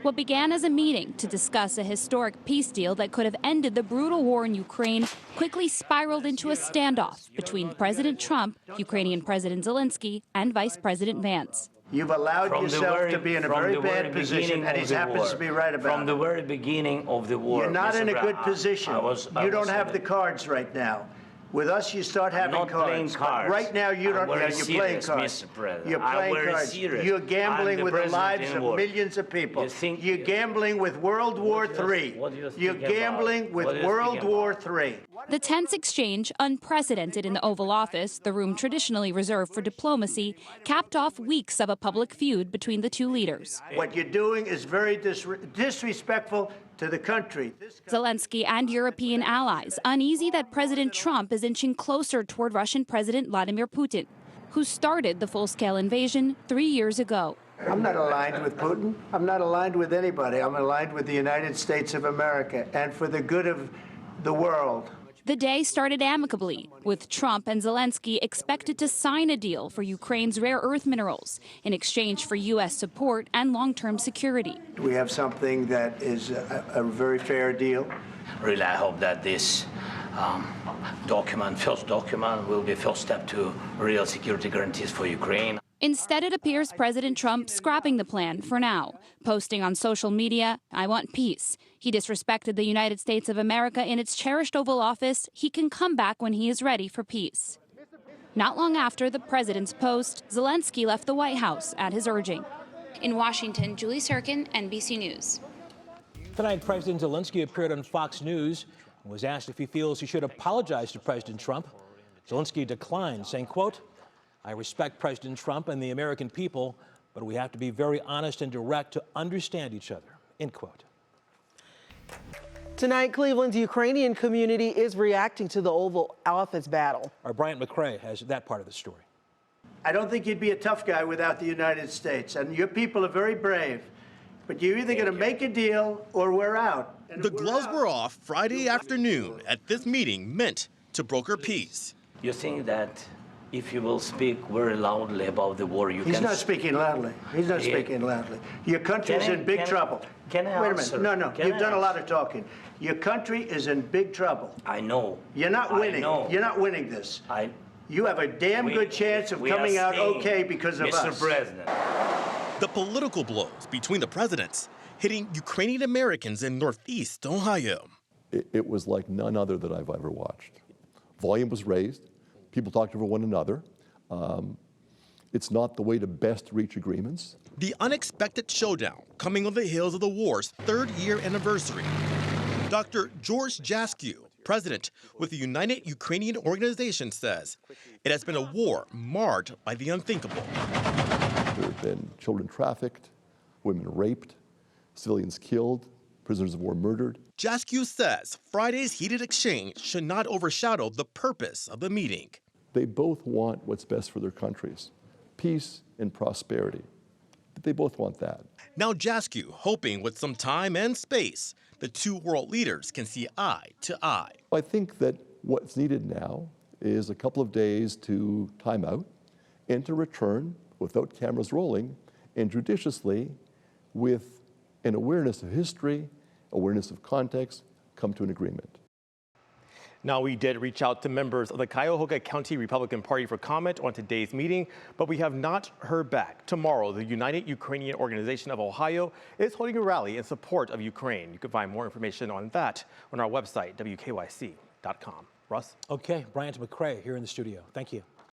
What began as a meeting to discuss a historic peace deal that could have ended the brutal war in Ukraine quickly spiraled into a standoff between President Trump, Ukrainian President Zelenskyy, and Vice President Vance. You've allowed yourself to be in a very bad position, and he happens to be right about it. From the very beginning of the war. You're not in a good position. You don't have the cards right now. With us, you start having cards. But right now, you don't. You're playing cards. You're playing cards. You're gambling with the lives of millions of people. You're gambling with World War III. You're gambling with World War III. The tense exchange, unprecedented in the Oval Office, the room traditionally reserved for diplomacy, capped off weeks of a public feud between the two leaders. What you're doing is very disrespectful to the country. Zelenskyy and European allies uneasy that President Trump is inching closer toward Russian President Vladimir Putin, who started the full-scale invasion 3 years ago. I'm not aligned with Putin. I'm not aligned with anybody. I'm aligned with the United States of America and for the good of the world. The day started amicably, with Trump and Zelenskyy expected to sign a deal for Ukraine's rare earth minerals in exchange for U.S. support and long-term security. We have something that is a very fair deal. Really, I hope that this first document, will be a first step to real security guarantees for Ukraine. Instead, it appears President Trump scrapping the plan for now, posting on social media, "I want peace." He disrespected the United States of America in its cherished Oval Office. He can come back when he is ready for peace. Not long after the president's post, Zelenskyy left the White House at his urging. In Washington, Julie Sirkin, NBC News. Tonight, President Zelenskyy appeared on Fox News and was asked if he feels he should apologize to President Trump. Zelenskyy declined, saying, quote, "I respect President Trump and the American people, but we have to be very honest and direct to understand each other," end quote. Tonight, Cleveland's Ukrainian community is reacting to the Oval Office battle. Our Bryant McCrae has that part of the story. I don't think you'd be a tough guy without the United States, and your people are very brave. But you're either going to make a deal or we're out. The gloves were off Friday afternoon at this meeting meant to broker peace. You think that if you will speak very loudly about the war, you can... He's not speaking loudly. He's not speaking loudly. Your country is in big trouble. Can I answer? Wait a minute. No, you've done a lot of talking. Your country is in big trouble. I know. You're not winning. You're not winning this. You have a damn good chance of coming out okay because of us. Mr. President. The political blows between the presidents hitting Ukrainian Americans in Northeast Ohio. It was like none other that I've ever watched. Volume was raised. People talked over one another. It's not the way to best reach agreements. The unexpected showdown coming on the heels of the war's 3rd-year anniversary. Dr. George Zelenskyy, president with the United Ukrainian Organization, says it has been a war marred by the unthinkable. There have been children trafficked, women raped, civilians killed, prisoners of war murdered. Zelenskyy says Friday's heated exchange should not overshadow the purpose of the meeting. They both want what's best for their countries, peace and prosperity. They both want that. Now Zelenskyy hoping with some time and space, the two world leaders can see eye to eye. I think that what's needed now is a couple of days to time out and to return without cameras rolling and judiciously, with an awareness of history, awareness of context, come to an agreement. Now, we did reach out to members of the Cuyahoga County Republican Party for comment on today's meeting, but we have not heard back. Tomorrow, the United Ukrainian Organization of Ohio is holding a rally in support of Ukraine. You can find more information on that on our website, WKYC.com. Russ? Okay, Bryant McCrae here in the studio. Thank you.